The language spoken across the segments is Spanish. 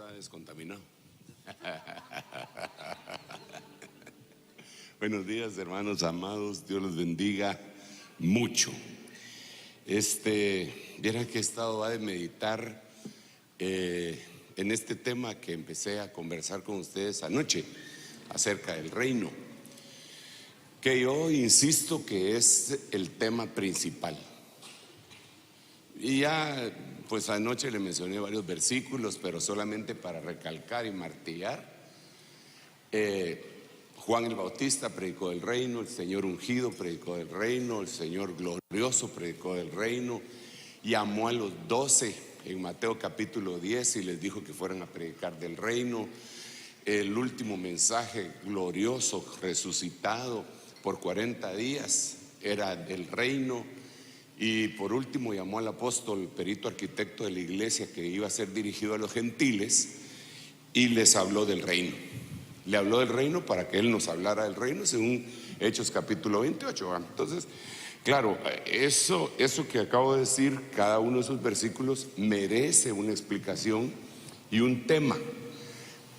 está descontaminado. Buenos días, hermanos amados, Dios los bendiga mucho. Vieran que he estado a meditar en este tema que empecé a conversar con ustedes anoche acerca del reino, que yo insisto que es el tema principal. Y ya, pues anoche le mencioné varios versículos, pero solamente para recalcar y martillar. Juan el Bautista predicó del reino, el Señor ungido predicó del reino, el Señor glorioso predicó del reino, llamó a los 12 en Mateo capítulo 10 y les dijo que fueran a predicar del reino. El último mensaje glorioso, resucitado por 40 días, era del reino. Y por último llamó al apóstol, perito arquitecto de la iglesia, que iba a ser dirigido a los gentiles, y les habló del reino. Le habló del reino para que él nos hablara del reino, según Hechos capítulo 28. Entonces, claro, eso que acabo de decir, cada uno de esos versículos merece una explicación y un tema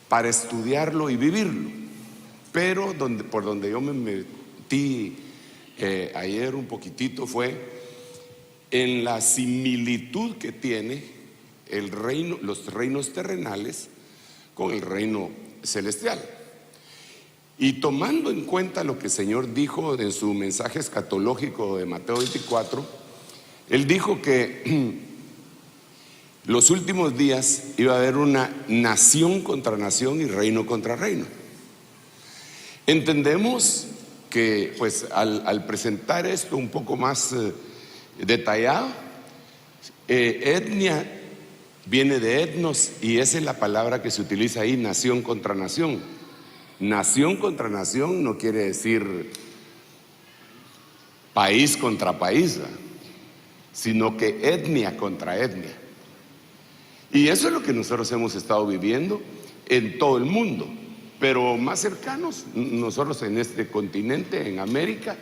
para estudiarlo y vivirlo. Pero por donde yo me metí ayer un poquitito fue en la similitud que tiene el reino, los reinos terrenales con el reino celestial. Y tomando en cuenta lo que el Señor dijo en su mensaje escatológico de Mateo 24, Él dijo que los últimos días iba a haber una nación contra nación y reino contra reino. Entendemos que pues al presentar esto un poco más detallado, etnia viene de etnos, y esa es la palabra que se utiliza ahí, nación contra nación. Nación contra nación no quiere decir país contra país, sino que etnia contra etnia. Y eso es lo que nosotros hemos estado viviendo en todo el mundo, pero más cercanos, nosotros en este continente, en América,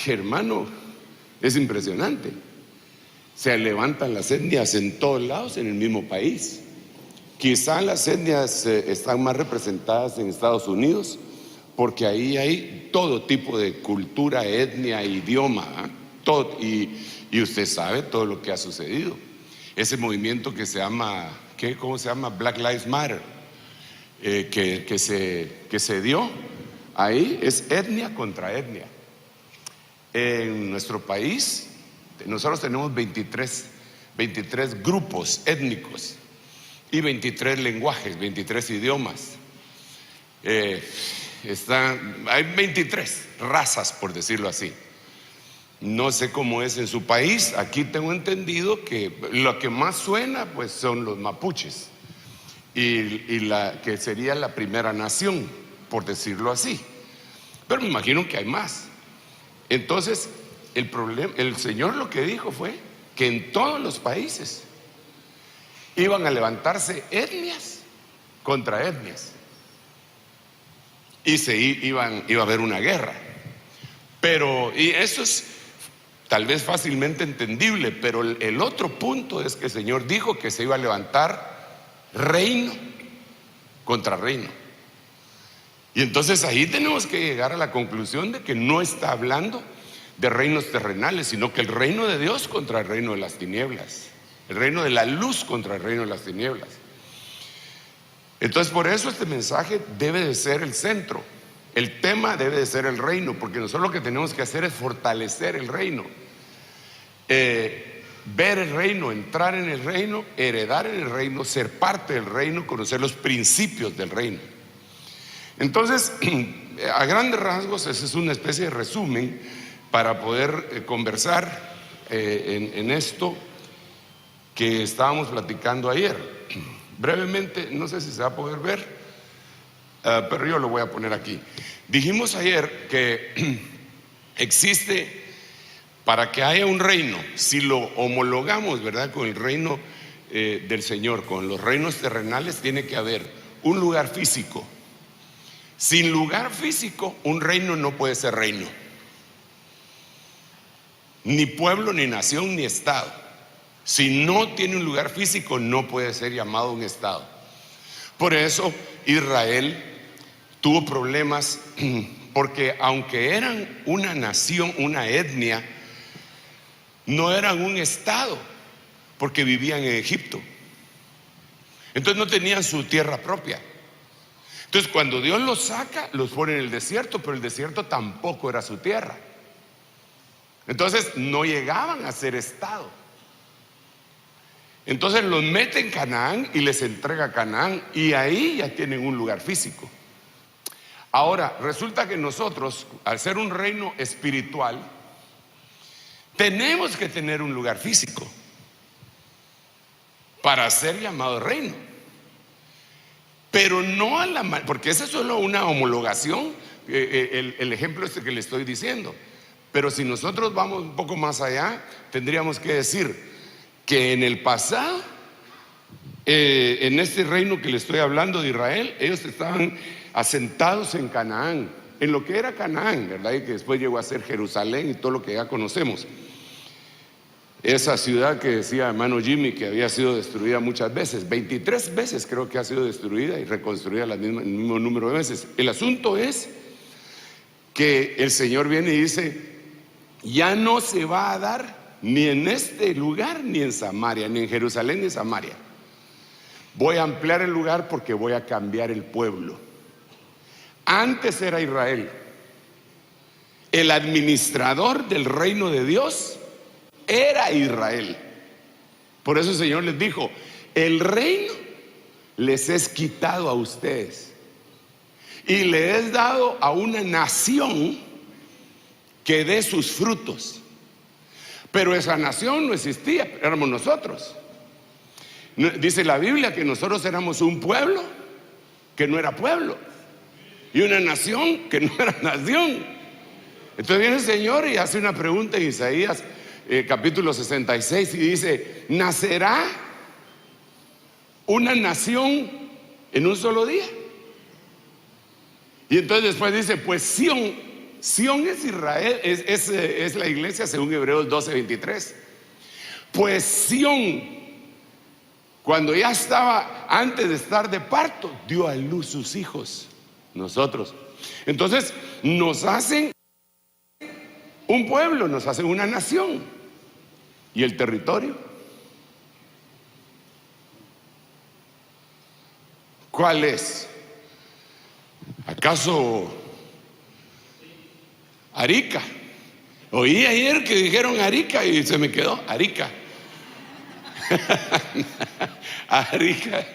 hermano, es impresionante. Se levantan las etnias en todos lados en el mismo país. Quizá las etnias están más representadas en Estados Unidos, porque ahí hay todo tipo de cultura, etnia, idioma, todo, y usted sabe todo lo que ha sucedido. Ese movimiento que se llama, ¿cómo se llama? Black Lives Matter, que se dio ahí, es etnia contra etnia. En nuestro país nosotros tenemos 23 grupos étnicos y 23 lenguajes, 23 idiomas. Hay 23 razas, por decirlo así. No sé cómo es en su país. Aquí tengo entendido que lo que más suena pues son los mapuches y la que sería la primera nación, por decirlo así. Pero me imagino que hay más. Entonces, el Señor lo que dijo fue que en todos los países iban a levantarse etnias contra etnias y iba a haber una guerra. Y eso es tal vez fácilmente entendible, pero el otro punto es que el Señor dijo que se iba a levantar reino contra reino. Y entonces ahí tenemos que llegar a la conclusión de que no está hablando de reinos terrenales, sino que el reino de Dios contra el reino de las tinieblas, el reino de la luz contra el reino de las tinieblas. Entonces, por eso este mensaje debe de ser el centro, el tema debe de ser el reino, porque nosotros lo que tenemos que hacer es fortalecer el reino, ver el reino, entrar en el reino, heredar en el reino, ser parte del reino, conocer los principios del reino. Entonces, a grandes rasgos, esa es una especie de resumen para poder conversar en esto que estábamos platicando ayer. Brevemente, no sé si se va a poder ver, pero yo lo voy a poner aquí. Dijimos ayer que existe, para que haya un reino, si lo homologamos, ¿verdad?, con el reino del Señor, con los reinos terrenales, tiene que haber un lugar físico. Sin lugar físico, un reino no puede ser reino. Ni pueblo, ni nación, ni estado. Si no tiene un lugar físico, no puede ser llamado un estado. Por eso Israel tuvo problemas, porque aunque eran una nación, una etnia, no eran un estado, porque vivían en Egipto. Entonces no tenían su tierra propia. Entonces cuando Dios los saca, los pone en el desierto, pero el desierto tampoco era su tierra. Entonces no llegaban a ser estado. Entonces los mete en Canaán y les entrega Canaán, y ahí ya tienen un lugar físico. Ahora, resulta que nosotros, al ser un reino espiritual, tenemos que tener un lugar físico para ser llamado reino. Pero no a la porque esa es solo una homologación, el ejemplo este que le estoy diciendo. Pero si nosotros vamos un poco más allá, tendríamos que decir que en el pasado, en este reino que le estoy hablando de Israel, ellos estaban asentados en Canaán, en lo que era Canaán, ¿verdad? Y que después llegó a ser Jerusalén y todo lo que ya conocemos. Esa ciudad que decía hermano Jimmy que había sido destruida muchas veces, 23 veces creo que ha sido destruida y reconstruida el mismo número de veces. El asunto es que el Señor viene y dice: ya no se va a dar ni en este lugar ni en Samaria, ni en Jerusalén ni en Samaria. Voy a ampliar el lugar porque voy a cambiar el pueblo. Antes era Israel. El administrador del reino de Dios era Israel. Por eso el Señor les dijo: el reino les es quitado a ustedes y le es dado a una nación que dé sus frutos. Pero esa nación no existía, éramos nosotros. Dice la Biblia que nosotros éramos un pueblo que no era pueblo y una nación que no era nación. Entonces viene el Señor y hace una pregunta en Isaías capítulo 66 y dice: ¿nacerá una nación en un solo día? Y entonces después dice: pues Sión es Israel, es la iglesia según Hebreos 12:23. Pues Sión, cuando ya estaba, antes de estar de parto, dio a luz sus hijos, nosotros. Entonces nos hacen un pueblo, nos hacen una nación. ¿Y el territorio? ¿Cuál es? ¿Acaso Arica? Oí ayer que dijeron Arica y se me quedó Arica. Arica.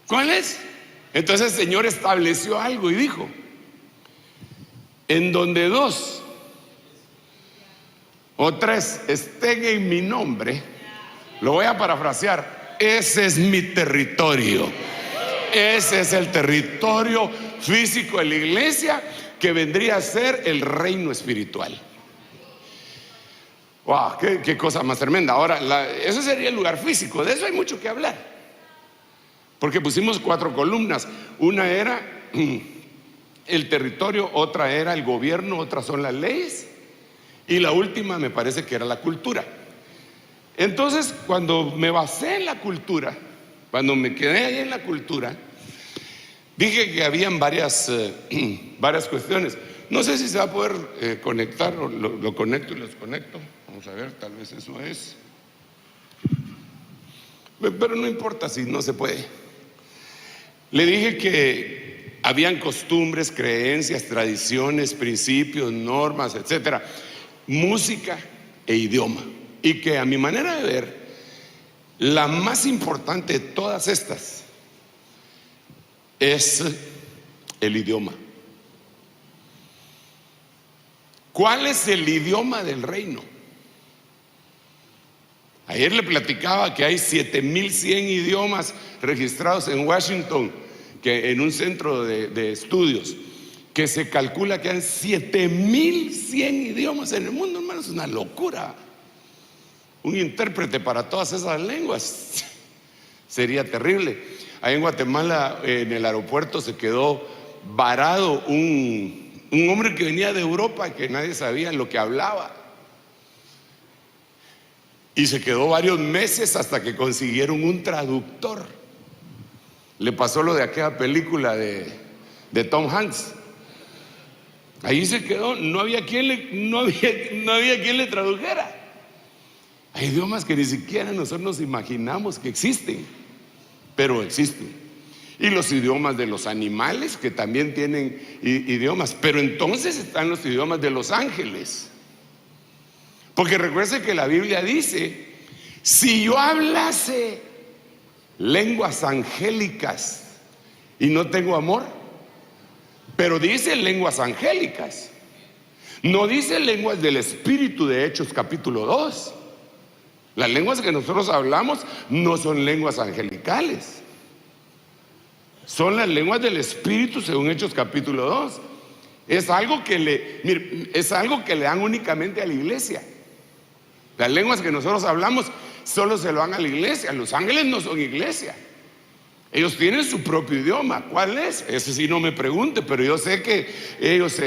¿Cuál es? Entonces el Señor estableció algo y dijo: en donde 2 o 3 estén en mi nombre, lo voy a parafrasear, ese es mi territorio. Ese es el territorio físico de la iglesia, que vendría a ser el reino espiritual. Wow, qué cosa más tremenda. Ahora, ese sería el lugar físico. De eso hay mucho que hablar, porque pusimos 4 columnas. Una era el territorio, otra era el gobierno, otras son las leyes, y la última me parece que era la cultura. Entonces, cuando me basé en la cultura, cuando me quedé ahí en la cultura, dije que habían varias cuestiones. No sé si se va a poder conectar, o lo conecto y los conecto. Vamos a ver, tal vez eso es. Pero no importa si no se puede. Le dije que habían costumbres, creencias, tradiciones, principios, normas, etcétera, música e idioma. Y que a mi manera de ver, la más importante de todas estas es el idioma. ¿Cuál es el idioma del reino? Ayer le platicaba que hay 7,100 idiomas registrados en Washington, que en un centro de estudios, que se calcula que hay 7,100 idiomas en el mundo, hermano. Es una locura. Un intérprete para todas esas lenguas sería terrible. Ahí en Guatemala, en el aeropuerto, se quedó varado un hombre que venía de Europa y que nadie sabía lo que hablaba. Y se quedó varios meses hasta que consiguieron un traductor. Le pasó lo de aquella película de Tom Hanks. Ahí se quedó, no había quien le tradujera. Hay idiomas que ni siquiera nosotros nos imaginamos que existen, pero existen. Y los idiomas de los animales, que también tienen idiomas. Pero entonces están los idiomas de los ángeles. Porque recuerde que la Biblia dice: si yo hablase lenguas angélicas y no tengo amor, pero dice lenguas angélicas, no dice lenguas del Espíritu de Hechos capítulo 2. Las lenguas que nosotros hablamos no son lenguas angelicales, son las lenguas del Espíritu según Hechos capítulo 2. Es algo que le dan únicamente a la iglesia. Las lenguas que nosotros hablamos solo se lo dan a la iglesia. Los ángeles no son iglesia. Ellos tienen su propio idioma. ¿Cuál es? Ese sí no me pregunte, pero yo sé que ellos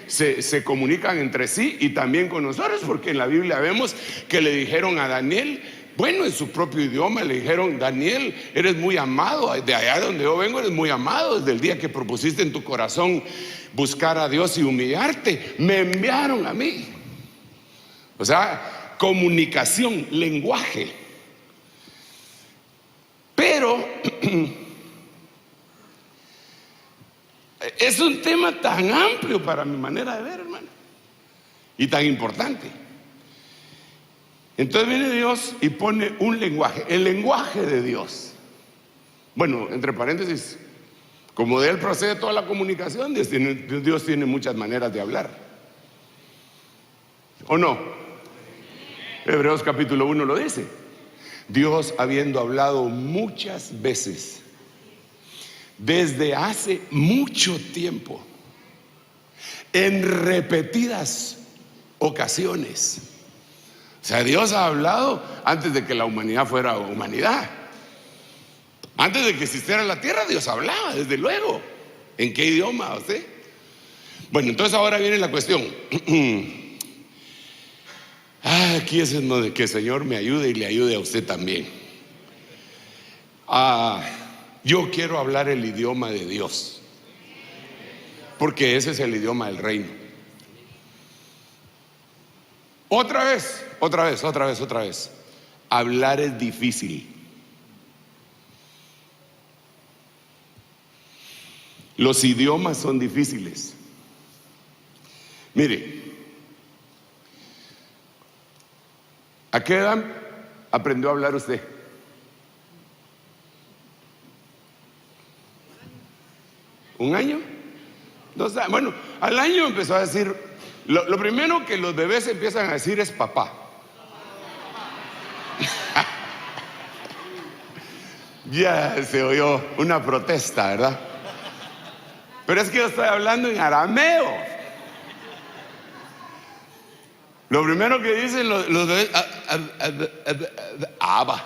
se comunican entre sí y también con nosotros, porque en la Biblia vemos que le dijeron a Daniel, bueno, en su propio idioma le dijeron: Daniel, eres muy amado, de allá donde yo vengo eres muy amado. Desde el día que propusiste en tu corazón buscar a Dios y humillarte, me enviaron a mí. O sea, comunicación, lenguaje. Pero es un tema tan amplio para mi manera de ver, hermano, y tan importante. Entonces viene Dios y pone un lenguaje, el lenguaje de Dios. Bueno, entre paréntesis, como de él procede toda la comunicación, Dios tiene muchas maneras de hablar. ¿O no? Hebreos capítulo 1 lo dice. Dios, habiendo hablado muchas veces, desde hace mucho tiempo, en repetidas ocasiones. O sea, Dios ha hablado antes de que la humanidad fuera humanidad. Antes de que existiera la tierra, Dios hablaba, desde luego. ¿En qué idioma usted? Bueno, entonces ahora viene la cuestión. Aquí es en donde que el Señor me ayude y le ayude a usted también. Yo quiero hablar el idioma de Dios, porque ese es el idioma del reino. Otra vez. Hablar es difícil. Los idiomas son difíciles. Mire, ¿a qué edad aprendió a hablar usted? ¿Un año? 2 años. Bueno, al año empezó a decir, lo primero que los bebés empiezan a decir es papá. Ya se oyó una protesta, ¿verdad? Pero es que yo estoy hablando en arameo. Lo primero que dicen los bebés, Abba.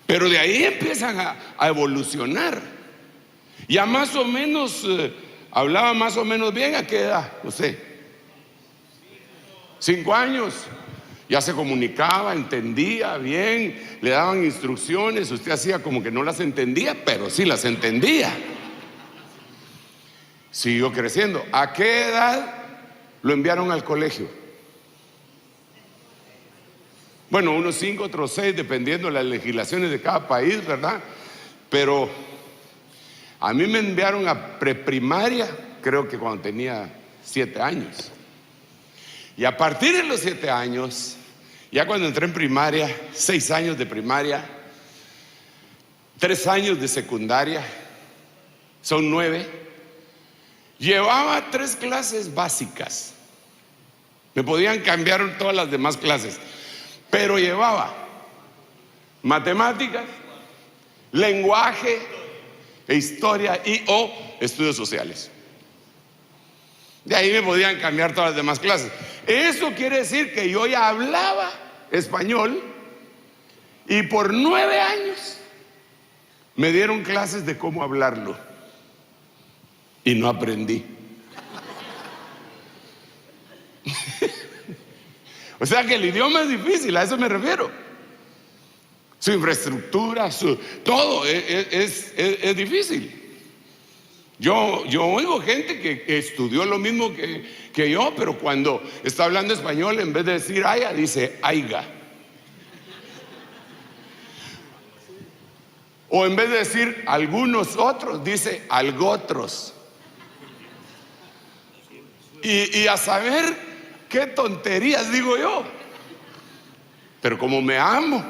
Pero de ahí empiezan a evolucionar. Ya más o menos hablaba más o menos bien. ¿A qué edad? No sé, 5 años. Ya se comunicaba, entendía bien, le daban instrucciones, usted hacía como que no las entendía, pero sí las entendía. Siguió creciendo. ¿A qué edad lo enviaron al colegio? Bueno, unos 5, otros 6, dependiendo de las legislaciones de cada país, ¿verdad? Pero a mí me enviaron a preprimaria, creo que cuando tenía 7 años. Y a partir de los 7 años, ya cuando entré en primaria, 6 años de primaria, 3 años de secundaria, son 9, llevaba 3 clases básicas. Me podían cambiar todas las demás clases, pero llevaba matemáticas, lenguaje e historia o estudios sociales. De ahí me podían cambiar todas las demás clases. Eso quiere decir que yo ya hablaba español y por 9 años me dieron clases de cómo hablarlo y no aprendí. O sea que el idioma es difícil, a eso me refiero. Su infraestructura, todo es difícil. Yo oigo gente que estudió lo mismo que yo, pero cuando está hablando español, en vez de decir haya, dice aiga. O en vez de decir algunos otros, dice algotros. Y a saber qué tonterías digo yo. Pero como me amo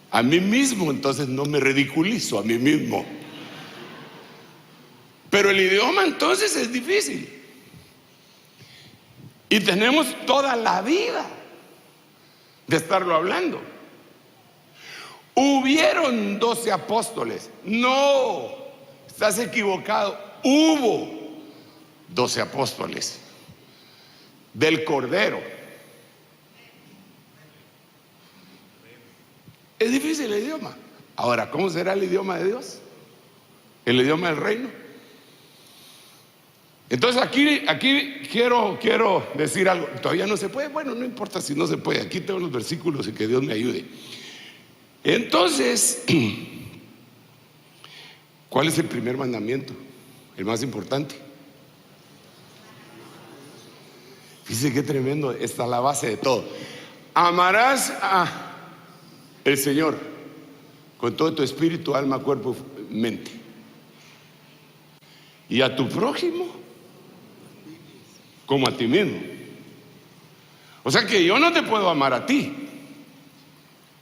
a mí mismo, entonces no me ridiculizo a mí mismo. Pero el idioma entonces es difícil. Y tenemos toda la vida de estarlo hablando. Hubieron 12 apóstoles. No, estás equivocado. Hubo 12 apóstoles del Cordero. Es difícil el idioma. Ahora, ¿cómo será el idioma de Dios? El idioma del reino. Entonces aquí quiero decir algo. Todavía no se puede. Bueno, no importa si no se puede. Aquí tengo los versículos y que Dios me ayude. Entonces, ¿cuál es el primer mandamiento? El más importante. Fíjense qué tremendo. Esta es la base de todo. Amarás a el Señor con todo tu espíritu, alma, cuerpo, mente. Y a tu prójimo como a ti mismo. O sea que yo no te puedo amar a ti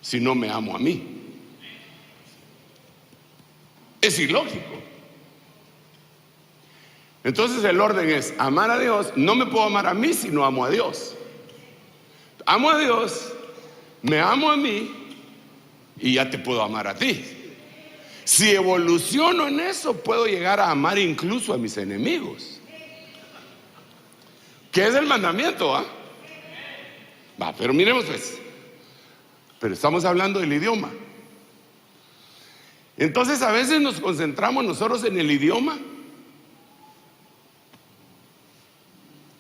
si no me amo a mí. Es ilógico. Entonces el orden es amar a Dios. No me puedo amar a mí si no amo a Dios. Amo a Dios, me amo a mí y ya te puedo amar a ti. Si evoluciono en eso, puedo llegar a amar incluso a mis enemigos. ¿Qué es el mandamiento? Va, pero miremos pues. Pero estamos hablando del idioma. Entonces a veces nos concentramos nosotros en el idioma,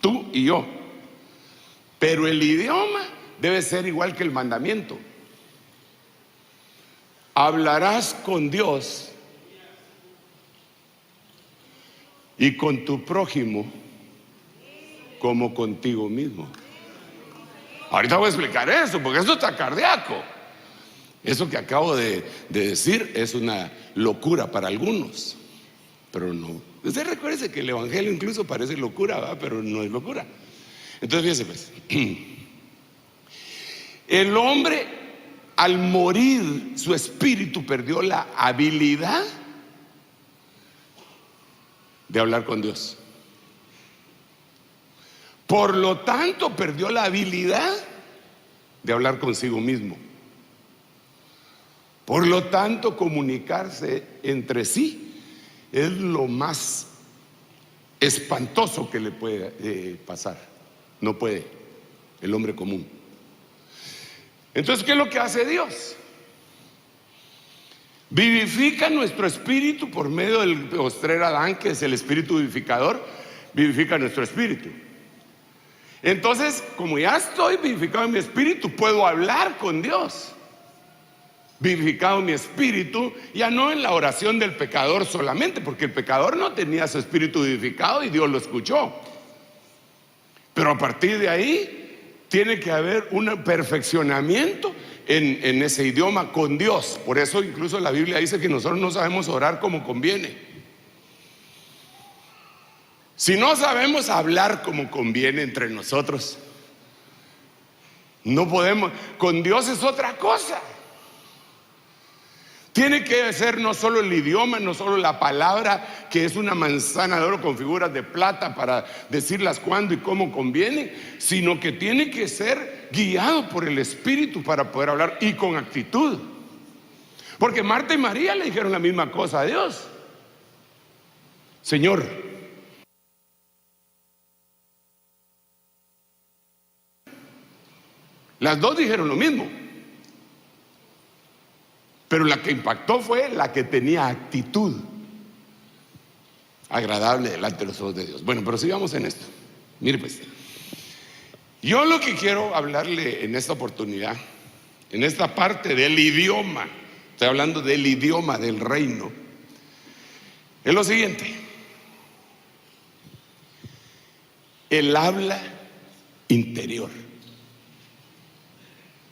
tú y yo. Pero el idioma debe ser igual que el mandamiento. Hablarás con Dios y con tu prójimo como contigo mismo. Ahorita voy a explicar eso, porque eso está cardíaco. Eso que acabo de decir es una locura para algunos, pero no. Usted recuerde que el evangelio incluso parece locura, ¿verdad? Pero no es locura. Entonces fíjese pues, el hombre al morir su espíritu perdió la habilidad de hablar con Dios. Por lo tanto, perdió la habilidad de hablar consigo mismo. Por lo tanto, comunicarse entre sí es lo más espantoso que le puede pasar. No puede el hombre común. Entonces, ¿qué es lo que hace Dios? Vivifica nuestro espíritu por medio del postrer Adán, que es el espíritu vivificador. Vivifica nuestro espíritu. Entonces, como ya estoy vivificado en mi espíritu, puedo hablar con Dios. Vivificado en mi espíritu, ya no en la oración del pecador solamente, porque el pecador no tenía su espíritu vivificado y Dios lo escuchó. Pero a partir de ahí tiene que haber un perfeccionamiento en ese idioma con Dios. Por eso incluso la Biblia dice que nosotros no sabemos orar como conviene. Si no sabemos hablar como conviene entre nosotros, no podemos. Con Dios es otra cosa. Tiene que ser no solo el idioma, no solo la palabra, que es una manzana de oro con figuras de plata para decirlas cuándo y cómo conviene, sino que tiene que ser guiado por el Espíritu para poder hablar y con actitud. Porque Marta y María le dijeron la misma cosa a Dios. Señor, las dos dijeron lo mismo, pero la que impactó fue la que tenía actitud agradable delante de los ojos de Dios. Bueno, pero sigamos en esto. Mire pues, Yo lo que quiero hablarle en esta oportunidad, en esta parte del idioma, estoy hablando del idioma del reino, es lo siguiente: el habla interior.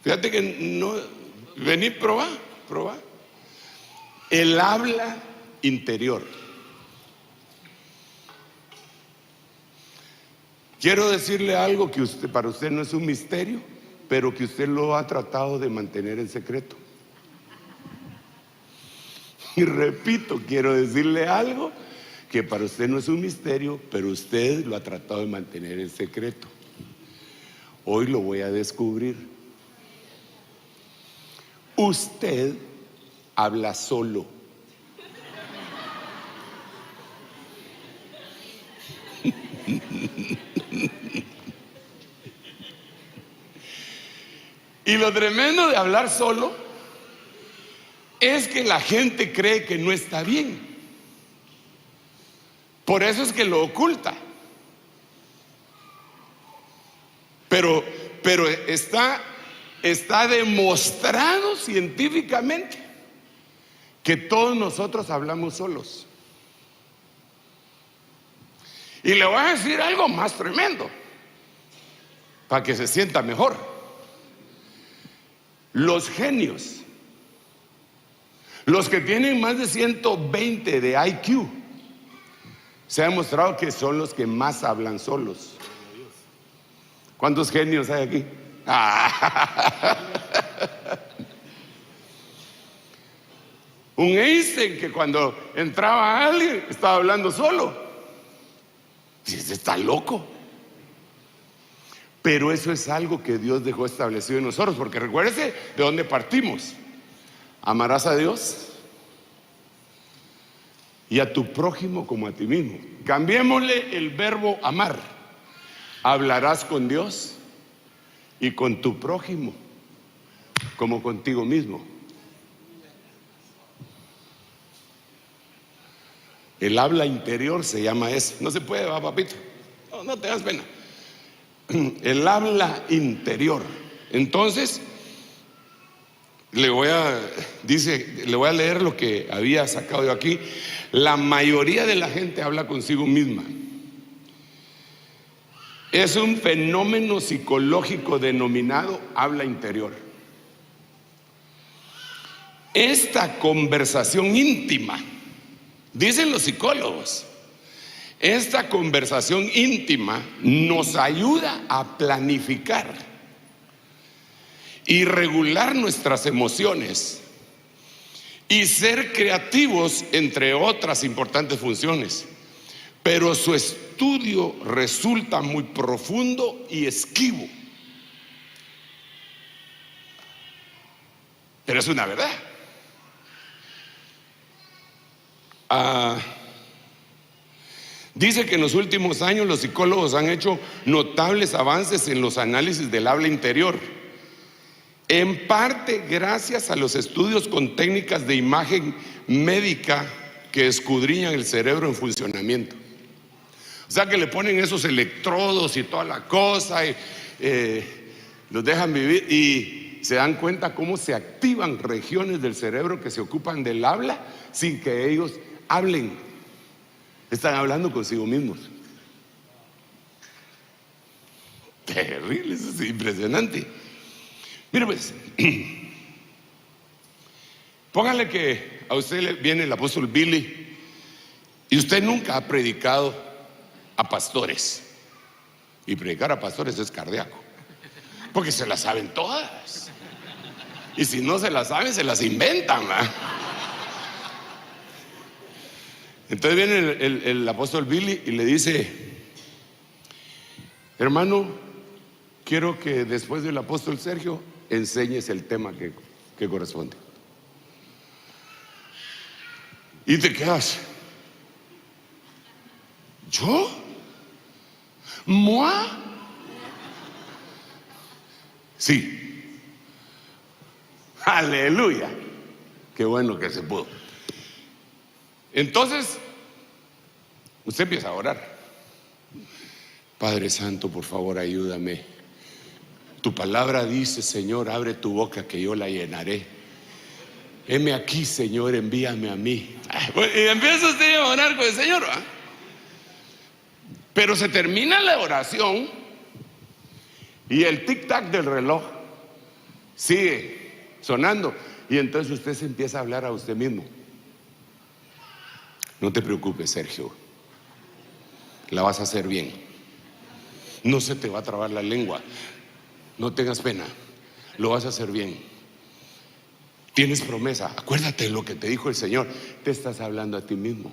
Fíjate que no, vení, probá. El habla interior. Quiero decirle algo que para usted no es un misterio, pero que usted lo ha tratado de mantener en secreto. Y repito, quiero decirle algo que para usted no es un misterio, pero usted lo ha tratado de mantener en secreto. Hoy lo voy a descubrir. Usted habla solo. Y lo tremendo de hablar solo es que la gente cree que no está bien. Por eso es que lo oculta. Pero está demostrado científicamente que todos nosotros hablamos solos. Y le voy a decir algo más tremendo para que se sienta mejor. Los genios, los que tienen más de 120 de IQ, se ha demostrado que son los que más hablan solos. ¿Cuántos genios hay aquí? Un Einstein que cuando entraba alguien estaba hablando solo. Ese está loco. Pero eso es algo que Dios dejó establecido en nosotros, porque recuérdese de dónde partimos. Amarás a Dios y a tu prójimo como a ti mismo. Cambiémosle el verbo amar. Hablarás con Dios y con tu prójimo como contigo mismo. El habla interior se llama eso. No se puede, va, papito. No te das pena. El habla interior. Entonces, le voy a leer lo que había sacado yo aquí. La mayoría de la gente habla consigo misma. Es un fenómeno psicológico denominado habla interior. Esta conversación íntima, dicen los psicólogos, esta conversación íntima nos ayuda a planificar y regular nuestras emociones y ser creativos, entre otras importantes funciones. Pero su estudio resulta muy profundo y esquivo. Pero es una verdad. Dice que en los últimos años los psicólogos han hecho notables avances en los análisis del habla interior, en parte gracias a los estudios con técnicas de imagen médica que escudriñan el cerebro en funcionamiento. O sea, que le ponen esos electrodos y toda la cosa y los dejan vivir y se dan cuenta cómo se activan regiones del cerebro que se ocupan del habla sin que ellos hablen. Están hablando consigo mismos. Terrible, eso es impresionante. Mire pues, póngale que a usted le viene el apóstol Billy y usted nunca ha predicado a pastores. Y predicar a pastores es cardíaco, porque se las saben todas. Y si no se las saben, se las inventan, ¿verdad? Entonces viene el apóstol Billy y le dice: hermano, quiero que después del apóstol Sergio enseñes el tema que corresponde. Y te quedas: ¿yo? ¿Moi? Sí. Aleluya. Qué bueno que se pudo. Entonces, usted empieza a orar. Padre Santo, por favor, ayúdame Tu palabra dice, Señor, abre tu boca que yo la llenaré. Heme aquí, Señor, envíame a mí. Y empieza usted a orar con el Señor, ¿va? Pero se termina la oración y el tic-tac del reloj sigue sonando. Y entonces usted se empieza a hablar a usted mismo. No te preocupes, Sergio, la vas a hacer bien. No se te va a trabar la lengua. No tengas pena, lo vas a hacer bien. Tienes promesa. Acuérdate de lo que te dijo el Señor. Te estás hablando a ti mismo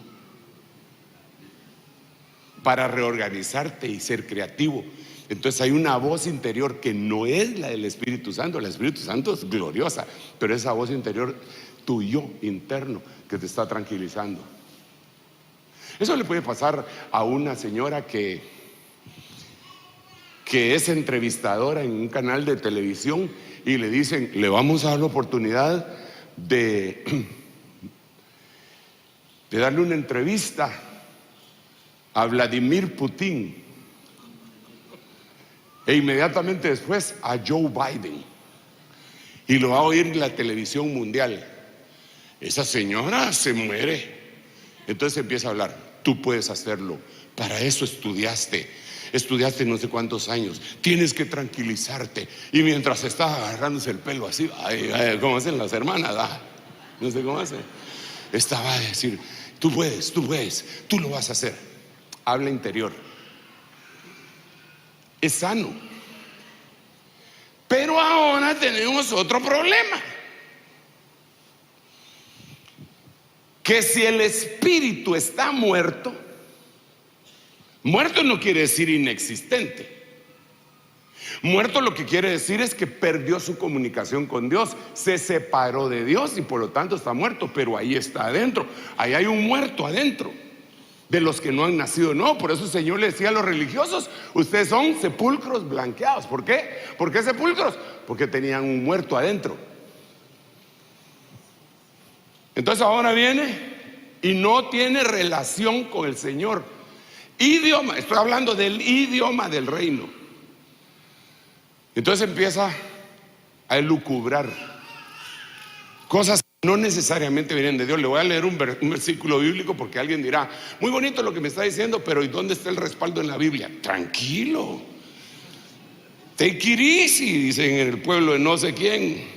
para reorganizarte y ser creativo. Entonces hay una voz interior que no es la del Espíritu Santo. El Espíritu Santo es gloriosa, pero esa voz interior, tu yo interno, que te está tranquilizando. Eso le puede pasar a una señora que es entrevistadora en un canal de televisión y le dicen, le vamos a dar la oportunidad de darle una entrevista a Vladimir Putin e inmediatamente después a Joe Biden, y lo va a oír en la televisión mundial. Esa señora se muere. Entonces empieza a hablar, tú puedes hacerlo, para eso estudiaste no sé cuántos años, tienes que tranquilizarte. Y mientras está agarrándose el pelo así, como hacen las hermanas, no sé cómo hacen, estaba a decir, tú puedes, tú lo vas a hacer. Habla interior, es sano. Pero ahora tenemos otro problema, que si el espíritu está muerto, muerto no quiere decir inexistente. Muerto lo que quiere decir es que perdió su comunicación con Dios, se separó de Dios y por lo tanto está muerto. Pero ahí está adentro, ahí hay un muerto adentro, de los que no han nacido. No, por eso el Señor le decía a los religiosos, ustedes son sepulcros blanqueados. ¿Por qué? ¿Por qué sepulcros? Porque tenían un muerto adentro. Entonces ahora viene y no tiene relación con el Señor. Idioma, estoy hablando del idioma del reino. Entonces empieza a elucubrar cosas que no necesariamente vienen de Dios. Le voy a leer un versículo bíblico porque alguien dirá, muy bonito lo que me está diciendo, pero ¿y dónde está el respaldo en la Biblia? Tranquilo, take it easy, dicen en el pueblo de no sé quién.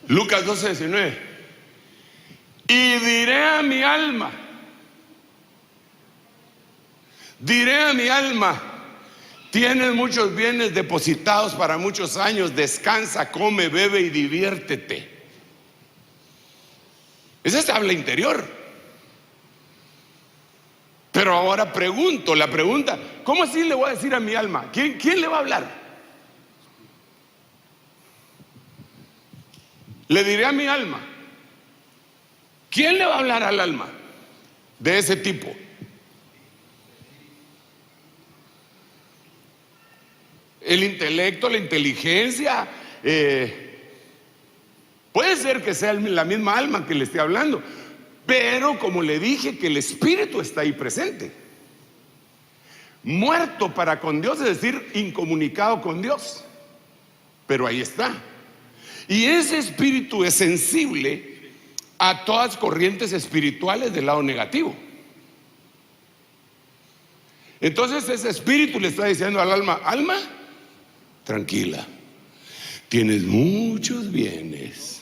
Lucas 12:19. Y diré a mi alma, tienes muchos bienes depositados para muchos años, descansa, come, bebe y diviértete. Esa es habla interior. Pero ahora la pregunta, ¿cómo así le voy a decir a mi alma? ¿Quién le va a hablar? Le diré a mi alma. ¿Quién le va a hablar al alma de ese tipo? El intelecto, la inteligencia, puede ser que sea la misma alma que le esté hablando, pero como le dije, que el espíritu está ahí presente. Muerto para con Dios, es decir, incomunicado con Dios, pero ahí está. Y ese espíritu es sensible a todas corrientes espirituales del lado negativo. Entonces ese espíritu le está diciendo al alma, alma, tranquila, tienes muchos bienes,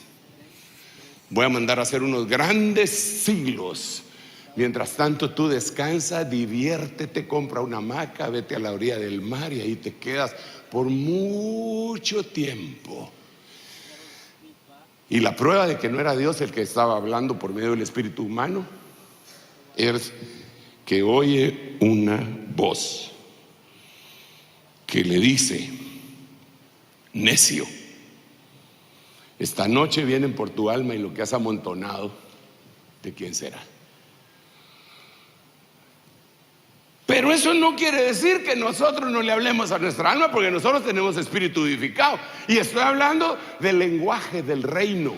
voy a mandar a hacer unos grandes siglos. Mientras tanto tú descansa, diviértete, compra una hamaca, vete a la orilla del mar y ahí te quedas por mucho tiempo. Y la prueba de que no era Dios el que estaba hablando por medio del espíritu humano es que oye una voz que le dice, necio, esta noche vienen por tu alma y lo que has amontonado, ¿de quién será? Pero eso no quiere decir que nosotros no le hablemos a nuestra alma, porque nosotros tenemos espíritu vivificado. Y estoy hablando del lenguaje del reino.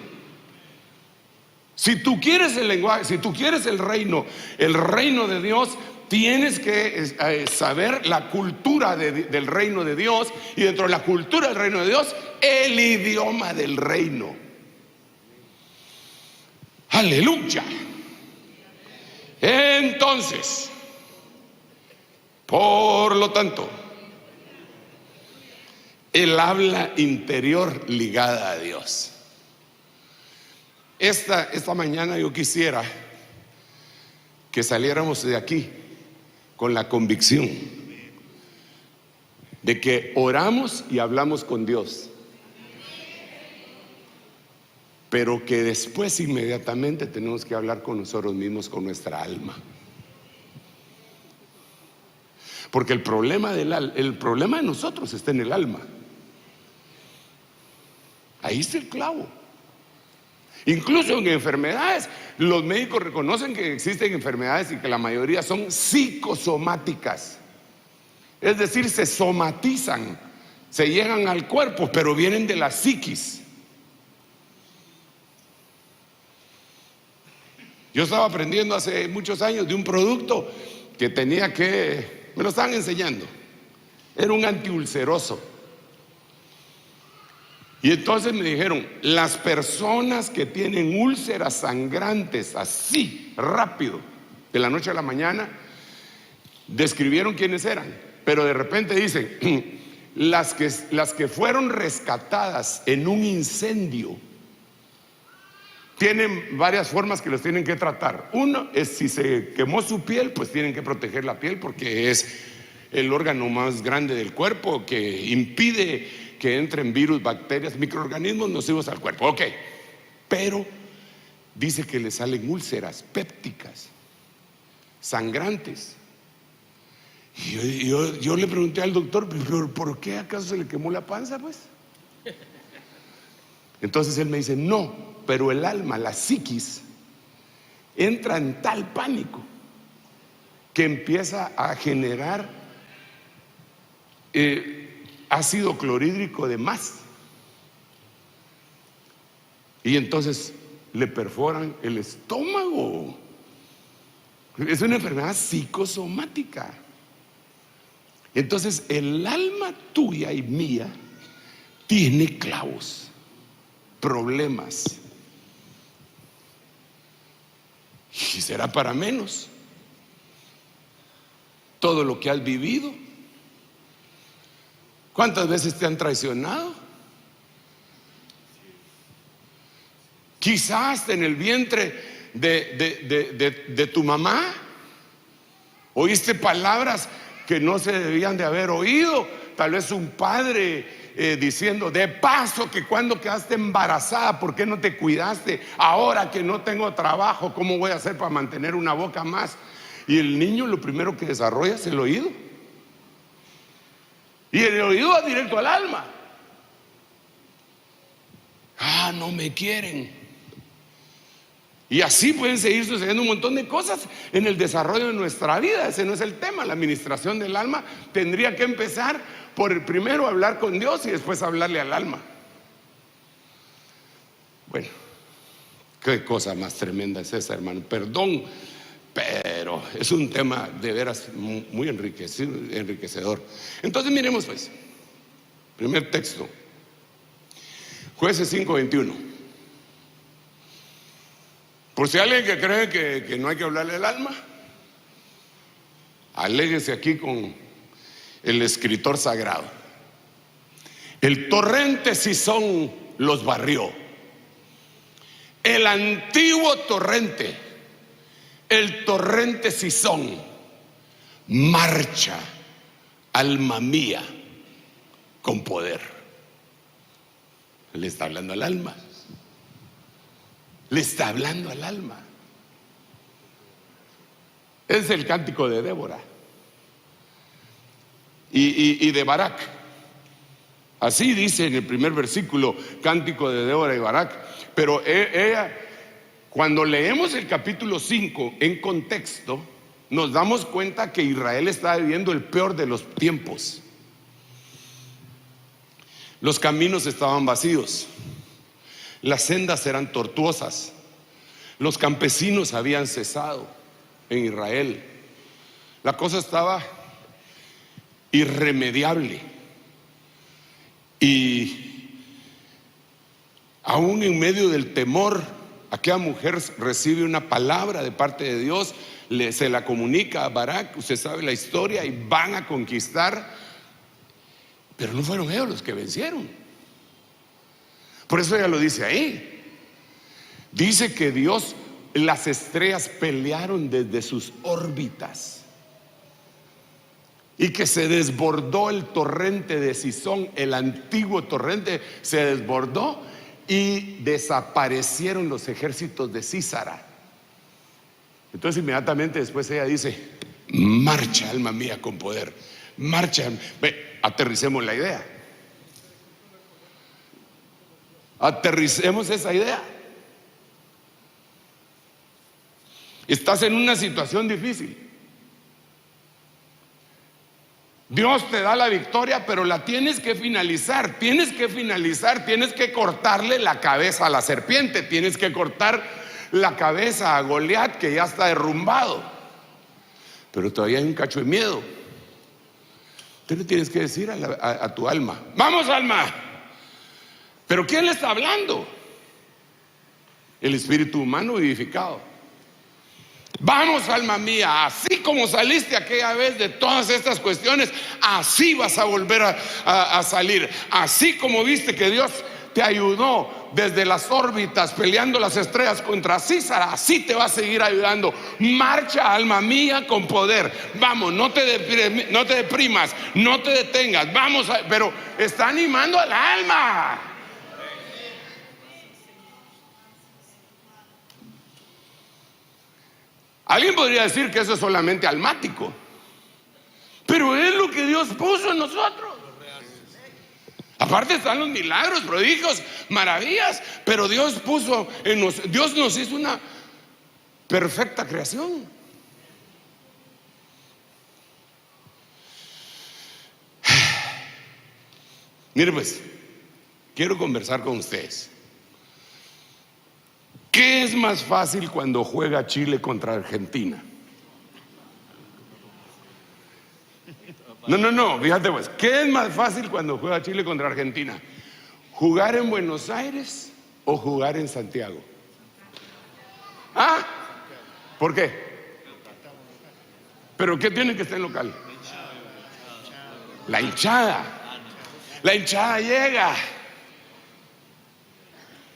Si tú quieres el lenguaje, si tú quieres el reino de Dios, tienes que saber la cultura del reino de Dios, y dentro de la cultura del reino de Dios, el idioma del reino. Aleluya. Entonces, por lo tanto, el habla interior ligada a Dios. Esta mañana yo quisiera que saliéramos de aquí con la convicción de que oramos y hablamos con Dios, pero que después inmediatamente tenemos que hablar con nosotros mismos, con nuestra alma. Porque el problema de nosotros está en el alma. Ahí está el clavo. Incluso en enfermedades, los médicos reconocen que existen enfermedades y que la mayoría son psicosomáticas. Es decir, se somatizan, se llegan al cuerpo, pero vienen de la psiquis. Yo estaba aprendiendo hace muchos años de un producto que me lo estaban enseñando. Era un antiulceroso. Y entonces me dijeron, las personas que tienen úlceras sangrantes así, rápido, de la noche a la mañana, describieron quiénes eran. Pero de repente dicen, las que fueron rescatadas en un incendio, tienen varias formas que los tienen que tratar. Uno es, si se quemó su piel, pues tienen que proteger la piel, porque es el órgano más grande del cuerpo que impide que entren virus, bacterias, microorganismos nocivos al cuerpo. Ok, pero dice que le salen úlceras pépticas, sangrantes. Y yo le pregunté al doctor, ¿pero por qué acaso se le quemó la panza, pues? Entonces él me dice, no, pero el alma, la psiquis, entra en tal pánico que empieza a generar ácido clorhídrico de más, y entonces le perforan el estómago. Es una enfermedad psicosomática. Entonces el alma tuya y mía tiene clavos, problemas, y será para menos todo lo que has vivido. ¿Cuántas veces te han traicionado? Quizás en el vientre de tu mamá oíste palabras que no se debían de haber oído. Tal vez un padre diciendo, de paso, que cuando quedaste embarazada, ¿por qué no te cuidaste? Ahora que no tengo trabajo, ¿cómo voy a hacer para mantener una boca más? Y el niño lo primero que desarrolla es el oído. Y el oído va directo al alma. No me quieren. Y así pueden seguir sucediendo un montón de cosas en el desarrollo de nuestra vida. Ese no es el tema. La administración del alma tendría que empezar por primero hablar con Dios y después hablarle al alma. Bueno, qué cosa más tremenda es esa, hermano. Perdón, pero es un tema de veras muy enriquecedor. Entonces miremos pues, primer texto, Jueces 5:21. Por si hay alguien que cree que no hay que hablarle al alma, aléguese aquí con el escritor sagrado. El torrente Cisón los barrió. El antiguo torrente, el torrente Cisón, marcha, alma mía, con poder. Le está hablando al alma. Le está hablando al alma. Es el cántico de Débora y de Barak. Así dice en el primer versículo, cántico de Débora y Barak. Pero ella, cuando leemos el capítulo 5 en contexto, nos damos cuenta que Israel está viviendo el peor de los tiempos. Los caminos estaban vacíos, las sendas eran tortuosas, Los campesinos habían cesado en Israel. La cosa estaba irremediable. Y aún en medio del temor, aquella mujer recibe una palabra de parte de Dios, se la comunica a Barak, usted sabe la historia, y van a conquistar. Pero no fueron ellos los que vencieron. Por eso ella lo dice ahí. Dice que Dios, las estrellas pelearon desde sus órbitas, y que se desbordó el torrente de Sison, el antiguo torrente se desbordó y desaparecieron los ejércitos de Sísara. Entonces inmediatamente después ella dice: marcha, alma mía, con poder. Marcha. Aterricemos la idea. Aterricemos esa idea. Estás en una situación difícil. Dios te da la victoria, pero la tienes que finalizar. Tienes que cortarle la cabeza a la serpiente. Tienes que cortar la cabeza a Goliat, que ya está derrumbado. Pero todavía hay un cacho de miedo. Tú le tienes que decir a tu alma: vamos, alma. ¿Pero quién le está hablando? El espíritu humano vivificado. Vamos, alma mía, así como saliste aquella vez de todas estas cuestiones, así vas a volver a salir. Así como viste que Dios te ayudó desde las órbitas peleando las estrellas contra Sísara, así te va a seguir ayudando. Marcha, alma mía, con poder. Vamos, no te deprimas, no te detengas. Vamos, pero está animando al alma. Alguien podría decir que eso es solamente almático, pero es lo que Dios puso en nosotros. Aparte están los milagros, prodigios, maravillas, pero Dios puso en nosotros. Dios nos hizo una perfecta creación. Mire pues, quiero conversar con ustedes. ¿Qué es más fácil cuando juega Chile contra Argentina? No, fíjate pues, ¿qué es más fácil cuando juega Chile contra Argentina? ¿Jugar en Buenos Aires o jugar en Santiago? ¿Ah? ¿Por qué? ¿Pero qué tiene que estar en local? La hinchada. La hinchada llega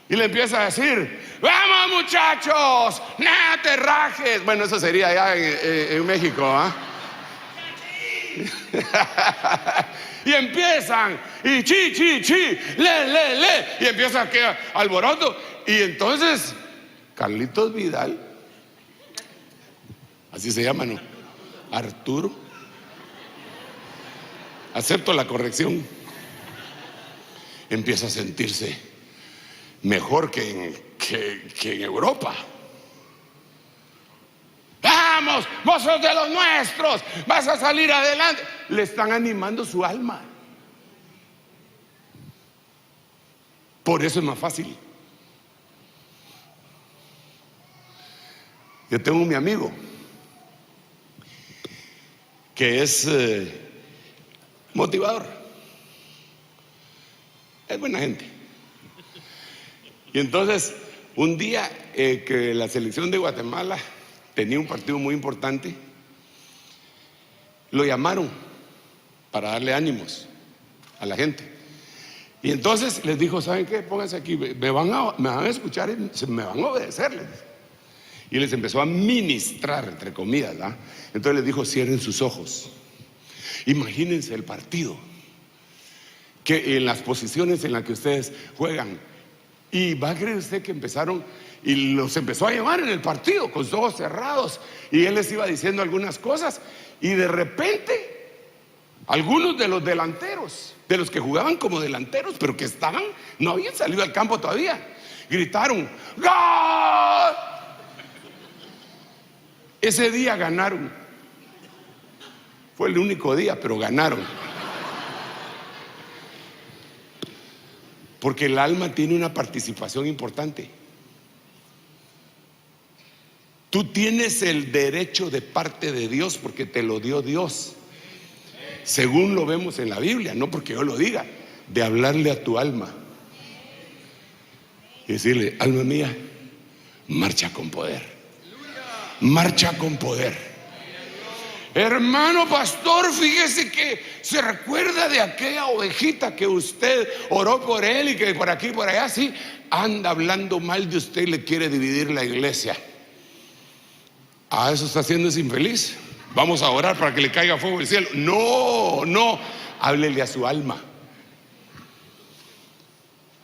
y le empieza a decir: vamos, muchachos, nada te rajes. Bueno, eso sería allá en México, ¿ah? Y empiezan, y chi, le, y empieza a quedar alboroto. Y entonces Carlitos Vidal, así se llama, ¿no? Arturo, acepto la corrección, empieza a sentirse mejor que en Europa. Vamos, vos sos de los nuestros, vas a salir adelante. Le están animando su alma. Por eso es más fácil. Yo tengo mi amigo que es motivador, es buena gente. Y entonces un día que la selección de Guatemala tenía un partido muy importante, lo llamaron para darle ánimos a la gente. Y entonces les dijo: ¿saben qué? Pónganse aquí, me van a escuchar y me van a obedecer. Y les empezó a ministrar, entre comillas, ¿verdad? Entonces les dijo: cierren sus ojos, imagínense el partido, que en las posiciones en las que ustedes juegan. Y va a creer usted que empezaron y los empezó a llevar en el partido con sus ojos cerrados, y él les iba diciendo algunas cosas, y de repente algunos de los delanteros, de los que jugaban como delanteros, pero que no habían salido al campo todavía, gritaron: ¡gol! Ese día ganaron. Fue el único día, pero ganaron. Porque el alma tiene una participación importante. Tú tienes el derecho de parte de Dios porque te lo dio Dios, según lo vemos en la Biblia, no porque yo lo diga, de hablarle a tu alma y decirle: alma mía, marcha con poder, marcha con poder. Hermano pastor, fíjese que se recuerda de aquella ovejita que usted oró por él y que por aquí y por allá, sí, anda hablando mal de usted y le quiere dividir la iglesia. Eso está haciendo, es infeliz. Vamos a orar para que le caiga fuego del cielo. No, no, háblele a su alma.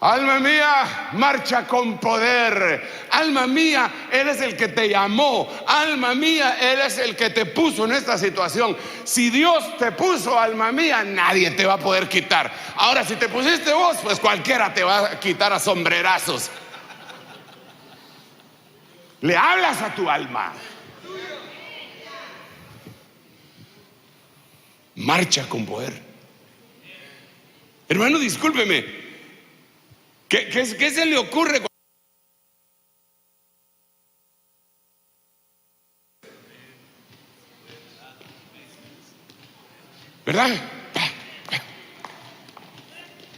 Alma mía, marcha con poder. Alma mía, Él es el que te llamó. Alma mía, Él es el que te puso en esta situación. Si Dios te puso, alma mía, nadie te va a poder quitar. Ahora, si te pusiste vos, pues cualquiera te va a quitar a sombrerazos. Le hablas a tu alma. Marcha con poder. Hermano, discúlpeme. ¿Qué se le ocurre? ¿Verdad?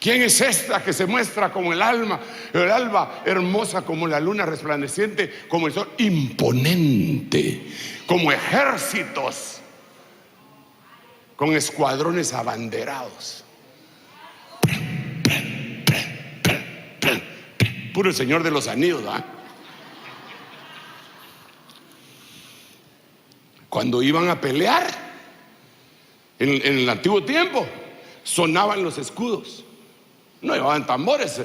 ¿Quién es esta que se muestra como el alba, hermosa como la luna resplandeciente, como el sol, imponente, como ejércitos, con escuadrones abanderados? Puro el Señor de los Anillos, ¿verdad? Cuando iban a pelear en el antiguo tiempo, sonaban los escudos. No llevaban tambores.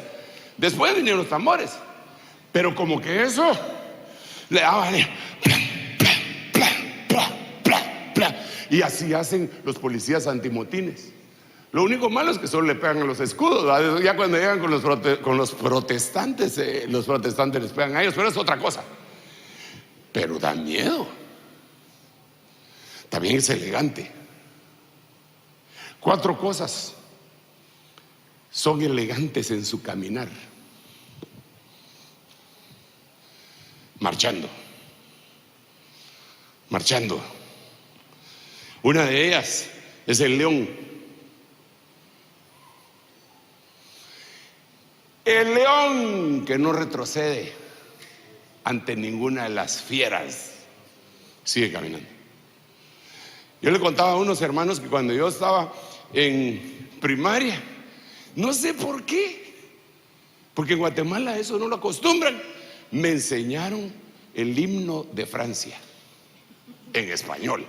Después vinieron los tambores, pero como que eso le daban y así hacen los policías antimotines. Lo único malo es que solo le pegan a los escudos, ¿verdad? Ya cuando llegan con los protestantes, los protestantes les pegan a ellos, pero es otra cosa. Pero da miedo. También es elegante. 4 cosas son elegantes en su caminar: marchando. Una de ellas es el león. El león que no retrocede ante ninguna de las fieras, sigue caminando. Yo le contaba a unos hermanos que cuando yo estaba en primaria, no sé por qué, porque en Guatemala eso no lo acostumbran, me enseñaron el himno de Francia en español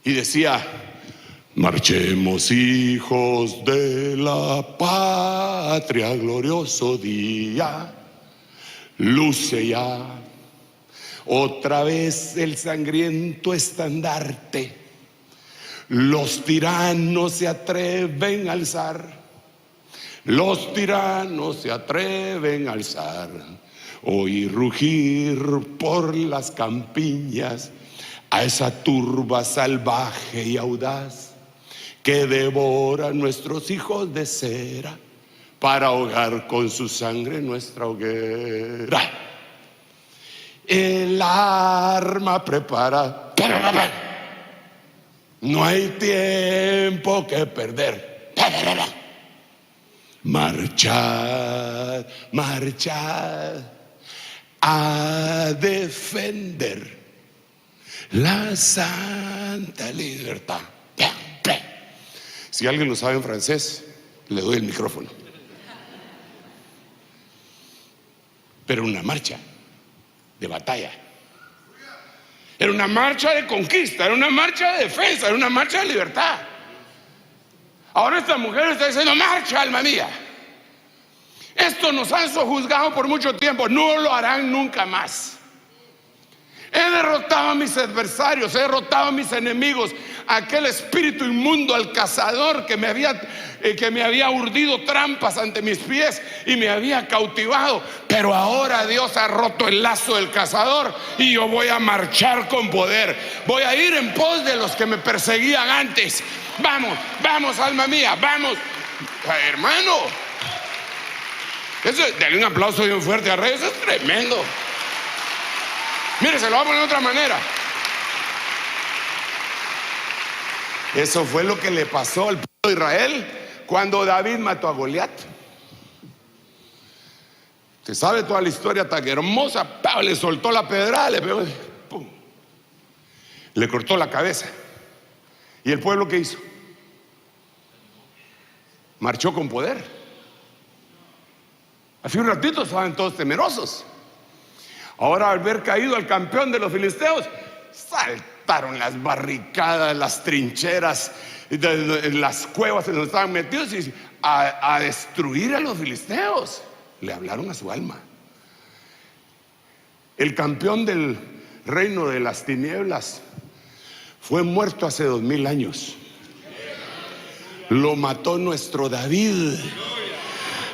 y decía: marchemos, hijos de la patria, glorioso día, luce ya otra vez el sangriento estandarte, los tiranos se atreven a alzar, los tiranos se atreven a alzar, oír rugir por las campiñas a esa turba salvaje y audaz que devora a nuestros hijos de cera para ahogar con su sangre nuestra hoguera. El arma prepara, no hay tiempo que perder. Marchad, marchad a defender la santa libertad. Si alguien lo sabe en francés, le doy el micrófono. Pero una marcha de batalla, era una marcha de conquista, era una marcha de defensa, era una marcha de libertad. Ahora esta mujer está diciendo: marcha, alma mía. Esto nos han sojuzgado por mucho tiempo, no lo harán nunca más. He derrotado a mis adversarios, he derrotado a mis enemigos, aquel espíritu inmundo, al cazador que me había urdido trampas ante mis pies y me había cautivado. Pero ahora Dios ha roto el lazo del cazador y yo voy a marchar con poder. Voy a ir en pos de los que me perseguían antes. Vamos, vamos, alma mía, vamos. Hermano, dale un aplauso bien fuerte a Reyes, eso es tremendo. Mire, se lo voy a poner de otra manera. Eso fue lo que le pasó al pueblo de Israel cuando David mató a Goliat. Usted sabe toda la historia tan hermosa. Le soltó la pedrada, le pegó, ¡pum!, le cortó la cabeza. ¿Y el pueblo qué hizo? Marchó con poder. Hace un ratito estaban todos temerosos. Ahora, al ver caído al campeón de los filisteos, saltaron las barricadas, las trincheras, las cuevas en donde estaban metidos y a destruir a los filisteos. Le hablaron a su alma. El campeón del reino de las tinieblas fue muerto hace 2000 años. Lo mató nuestro David.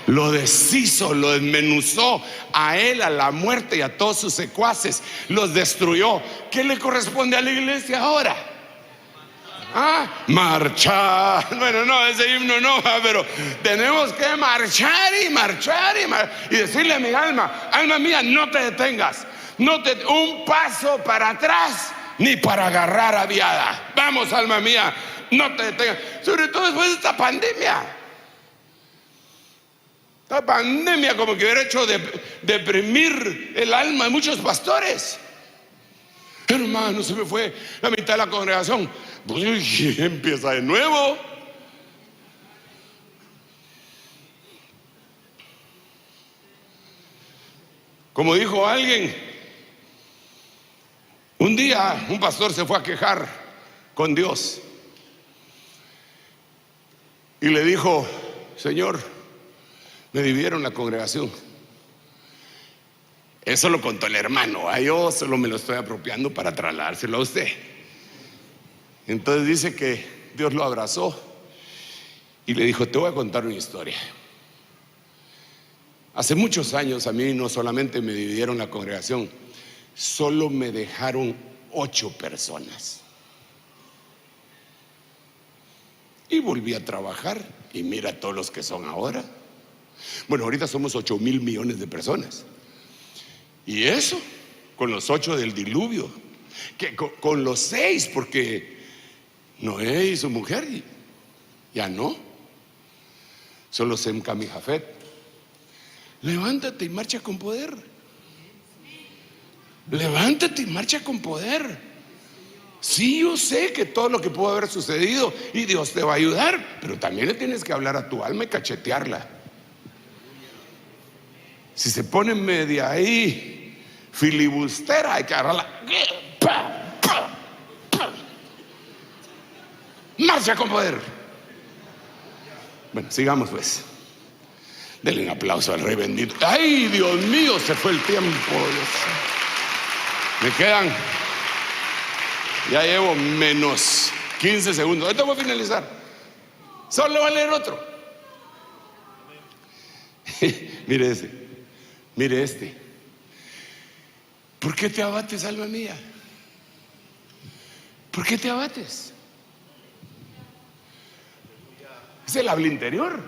Lo deshizo, lo desmenuzó a él, a la muerte y a todos sus secuaces. Los destruyó. ¿Qué le corresponde a la iglesia ahora? Marchar. Bueno, no, ese himno no, pero tenemos que marchar y marchar y decirle a mi alma: alma mía, no te detengas, un paso para atrás ni para agarrar aviada. Vamos, alma mía, no te detengas. Sobre todo después de esta pandemia. La pandemia como que hubiera hecho deprimir el alma de muchos pastores. Hermano, se me fue la mitad de la congregación. Pues empieza de nuevo. Como dijo alguien, un día un pastor se fue a quejar con Dios y le dijo: Señor, me dividieron la congregación. Eso lo contó el hermano, yo solo me lo estoy apropiando para trasladárselo a usted. Entonces dice que Dios lo abrazó y le dijo: te voy a contar una historia. Hace muchos años a mí no solamente me dividieron la congregación, solo me dejaron 8 personas. Y volví a trabajar y mira todos los que son ahora. Bueno, ahorita somos 8,000 millones de personas. Y eso con los 8 del diluvio, que con los 6, porque Noé y su mujer ya no. Solo Sem, Cam y Jafet. Levántate y marcha con poder. Levántate y marcha con poder. Sí, yo sé que todo lo que pudo haber sucedido y Dios te va a ayudar, pero también le tienes que hablar a tu alma y cachetearla. Si se pone media ahí filibustera, hay que agarrarla. Marcha con poder. Bueno, sigamos pues. Denle un aplauso al Rey bendito. Ay, Dios mío, se fue el tiempo. Me quedan, ya llevo menos 15 segundos. Ahorita voy a finalizar. Solo voy a leer otro. Mire ese. Mire este. ¿Por qué te abates, alma mía? ¿Por qué te abates? Es el habla interior.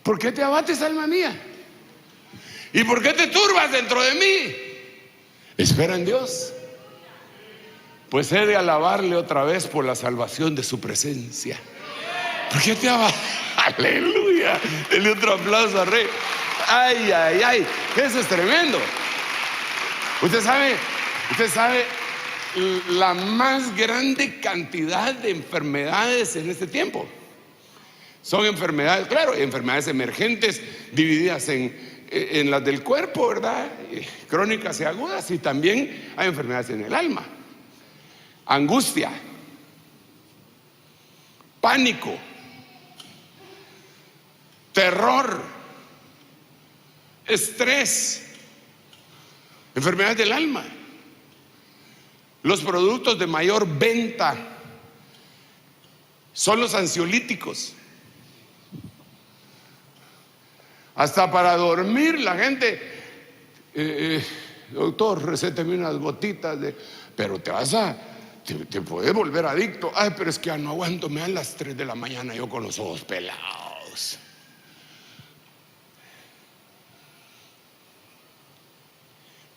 ¿Por qué te abates, alma mía? ¿Y por qué te turbas dentro de mí? Espera en Dios, pues he de alabarle otra vez por la salvación de su presencia. ¿Por qué te abates? Aleluya. Denle otro aplauso al Rey. Ay, ay, ay, eso es tremendo. Usted sabe la más grande cantidad de enfermedades en este tiempo. Son enfermedades, claro, enfermedades emergentes divididas en las del cuerpo, ¿verdad? Crónicas y agudas, y también hay enfermedades en el alma. Angustia, pánico, terror, estrés, enfermedades del alma. Los productos de mayor venta son los ansiolíticos. Hasta para dormir la gente, doctor, recéteme unas gotitas pero te puedes volver adicto. Ay, pero es que ya no aguanto, me dan las 3 de la mañana yo con los ojos pelados.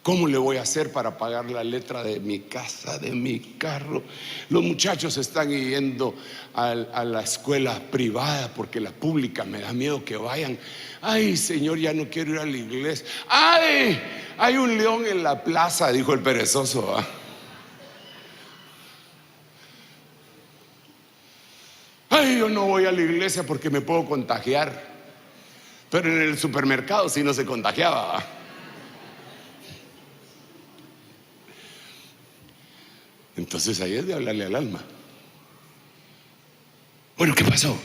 ¿Cómo le voy a hacer para pagar la letra de mi casa, de mi carro? Los muchachos están yendo a la escuela privada porque la pública me da miedo que vayan. Ay, Señor, ya no quiero ir a la iglesia. Ay, hay un león en la plaza, dijo el perezoso. Ay, yo no voy a la iglesia porque me puedo contagiar. Pero en el supermercado sí no se contagiaba. Entonces ahí es de hablarle al alma. Bueno, ¿qué pasó?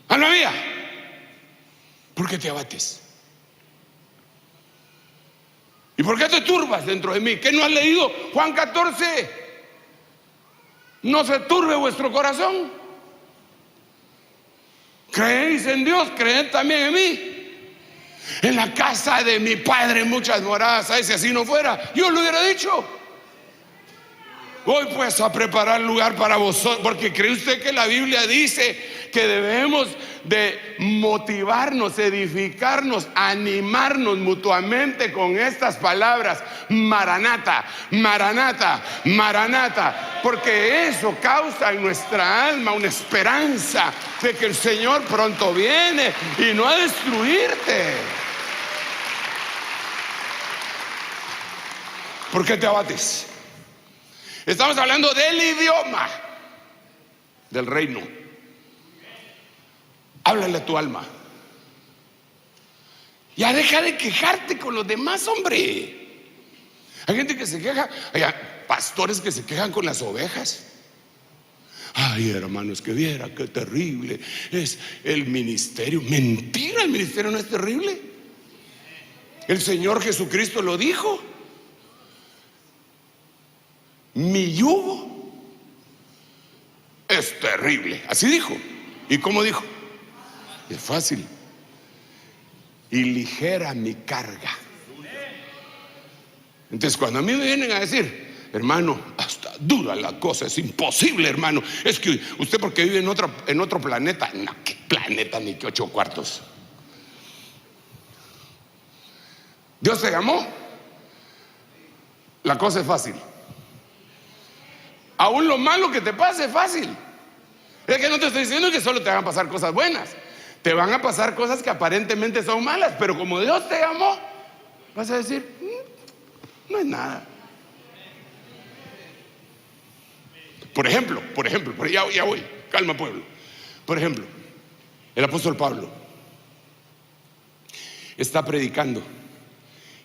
Alma mía, ¿por qué te abates? ¿Y por qué te turbas dentro de mí? ¿Qué no has leído Juan 14? No se turbe vuestro corazón. Creéis en Dios, creed también en mí. En la casa de mi Padre muchas moradas hay. Si así no fuera, yo lo hubiera dicho. Voy pues a preparar lugar para vosotros. Porque cree usted que la Biblia dice que debemos de motivarnos, edificarnos, animarnos mutuamente con estas palabras: Maranata, Maranata, Maranata. Porque eso causa en nuestra alma una esperanza de que el Señor pronto viene y no a destruirte. ¿Por qué te abates? Estamos hablando del idioma del reino. Háblale a tu alma. Ya deja de quejarte con los demás, hombre. Hay gente que se queja, hay pastores que se quejan con las ovejas. Ay, hermanos, que viera qué terrible es el ministerio. Mentira, el ministerio no es terrible. El Señor Jesucristo lo dijo. Mi yugo es terrible. Así dijo. ¿Y cómo dijo? Es fácil. Y ligera mi carga. Entonces cuando a mí me vienen a decir: hermano, hasta dura la cosa, es imposible, hermano, es que usted porque vive en otro planeta. No, ¿qué planeta ni qué 8 cuartos? Dios te llamó. La cosa es fácil. Aún lo malo que te pase es fácil. Es que no te estoy diciendo que solo te van a pasar cosas buenas. Te van a pasar cosas que aparentemente son malas, pero como Dios te llamó, vas a decir: no es nada. Por ejemplo, ya voy, calma pueblo. Por ejemplo, el apóstol Pablo está predicando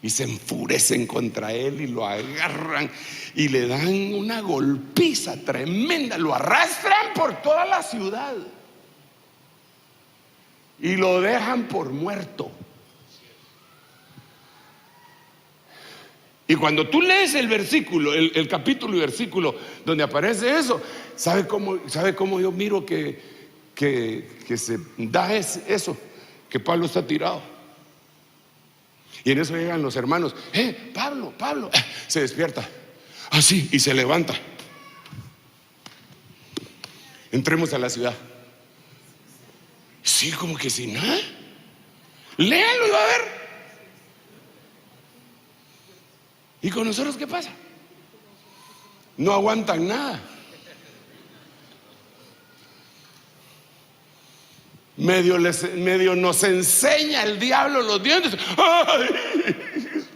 y se enfurecen contra él y lo agarran y le dan una golpiza tremenda, lo arrastran por toda la ciudad y lo dejan por muerto. Y cuando tú lees el versículo, el capítulo y versículo donde aparece eso, ¿sabe cómo yo miro que se da eso? Que Pablo está tirado. Y en eso llegan los hermanos: Pablo, se despierta así y se levanta. Entremos a la ciudad. Sí, como que sin nada. Léanlo y va a ver. ¿Y con nosotros qué pasa? No aguantan nada. Medio nos enseña el diablo los dientes. Ay,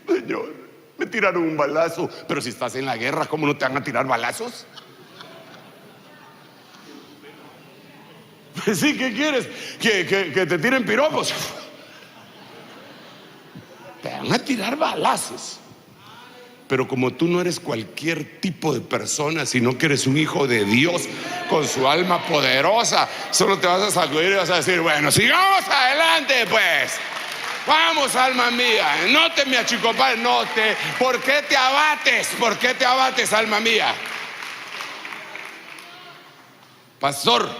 Señor, me tiraron un balazo. Pero si estás en la guerra, ¿cómo no te van a tirar balazos? Pues sí, ¿qué quieres? ¿Que te tiren piropos? Te van a tirar balazos. Pero como tú no eres cualquier tipo de persona, sino que eres un hijo de Dios con su alma poderosa, solo te vas a sacudir y vas a decir: bueno, sigamos adelante pues. Vamos, alma mía, no te me achicopales, ¿por qué te abates? ¿Por qué te abates, alma mía? Pastor,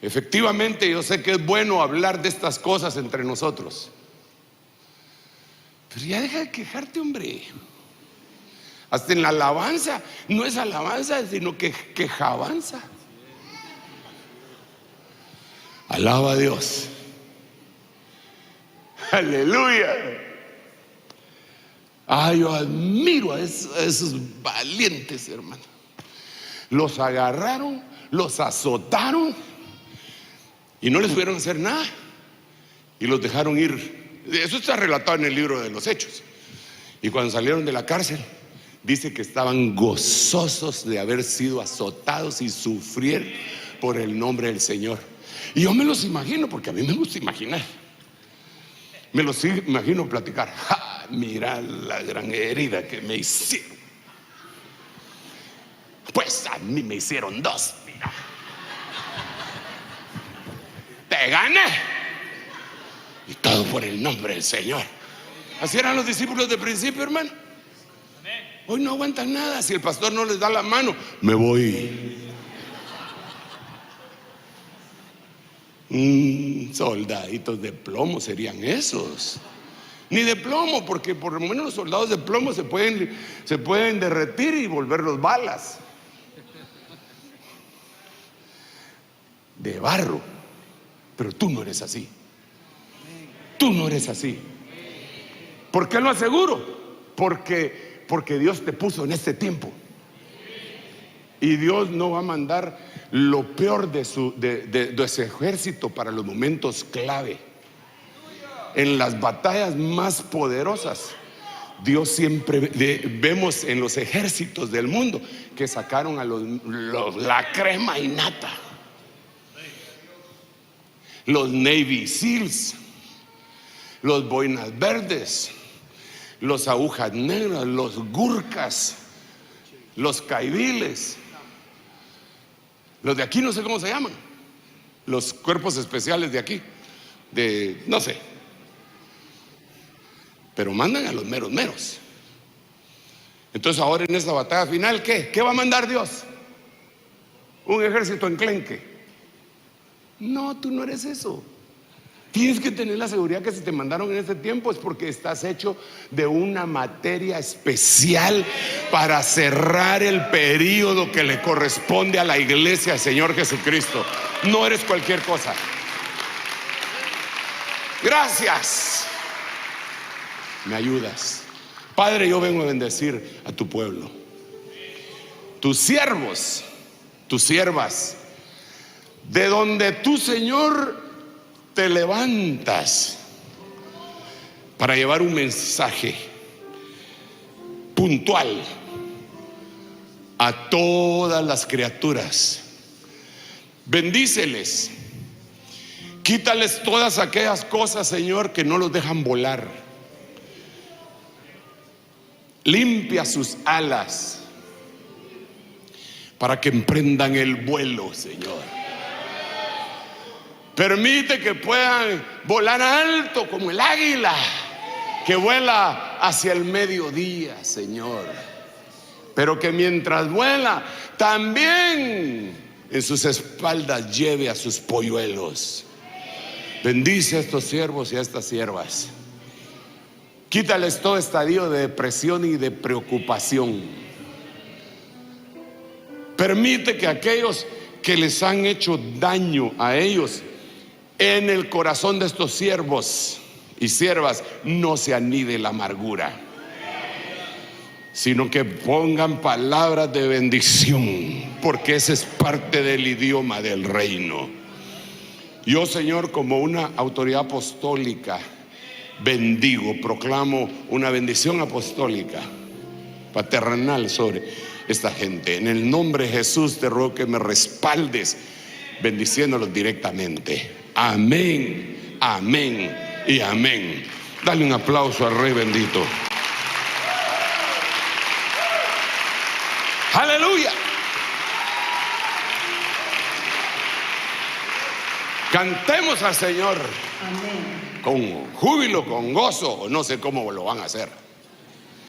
efectivamente yo sé que es bueno hablar de estas cosas entre nosotros, pero ya deja de quejarte, hombre. Hasta en la alabanza, no es alabanza, sino que quejabanza. Alaba a Dios. Aleluya. Ay, yo admiro a esos valientes, hermano. Los agarraron, los azotaron y no les pudieron hacer nada y los dejaron ir. Eso está relatado en el libro de los Hechos. Y cuando salieron de la cárcel, dice que estaban gozosos de haber sido azotados y sufrir por el nombre del Señor. Y yo me los imagino, porque a mí me gusta imaginar. Me los imagino platicar. ¡Ja! Mira la gran herida que me hicieron. Pues a mí me hicieron 2. Mira. Te gané. Y todo por el nombre del Señor. Así eran los discípulos de principio, hermano. Hoy no aguantan nada. Si el pastor no les da la mano, me voy. Soldaditos de plomo serían esos. Ni de plomo, porque por lo menos los soldados de plomo se pueden derretir y volverlos balas. De barro. Pero tú no eres así. Tú no eres así. ¿Por qué lo aseguro? Porque Dios te puso en este tiempo. Y Dios no va a mandar lo peor de ese ejército para los momentos clave. En las batallas más poderosas, Dios siempre vemos en los ejércitos del mundo que sacaron a la crema innata. Los Navy Seals, los boinas verdes, los agujas negras, los gurkas, los caibiles. Los de aquí no sé cómo se llaman. Los cuerpos especiales de aquí, no sé. Pero mandan a los meros. Entonces ahora en esta batalla final, ¿qué va a mandar Dios? Un ejército enclenque. No, tú no eres eso. Tienes que tener la seguridad que si te mandaron en este tiempo es porque estás hecho de una materia especial para cerrar el periodo que le corresponde a la iglesia del Señor Jesucristo. No eres cualquier cosa. Gracias. Me ayudas. Padre, yo vengo a bendecir a tu pueblo. Tus siervos, tus siervas, de donde tú, Señor, te levantas para llevar un mensaje puntual a todas las criaturas. Bendíceles, quítales todas aquellas cosas, Señor, que no los dejan volar. Limpia sus alas para que emprendan el vuelo, Señor. Permite que puedan volar alto como el águila que vuela hacia el mediodía, Señor. Pero que mientras vuela, también en sus espaldas lleve a sus polluelos. Bendice a estos siervos y a estas siervas. Quítales todo estadio de depresión y de preocupación. Permite que aquellos que les han hecho daño a ellos, en el corazón de estos siervos y siervas no se anide la amargura, sino que pongan palabras de bendición, porque ese es parte del idioma del reino. Yo, Señor, como una autoridad apostólica, bendigo, proclamo una bendición apostólica paternal sobre esta gente. En el nombre de Jesús te ruego que me respaldes, bendiciéndolos directamente. Amén, amén y amén. Dale un aplauso al Rey bendito. Aleluya. Cantemos al Señor. Amén. Con júbilo, con gozo, o no sé cómo lo van a hacer.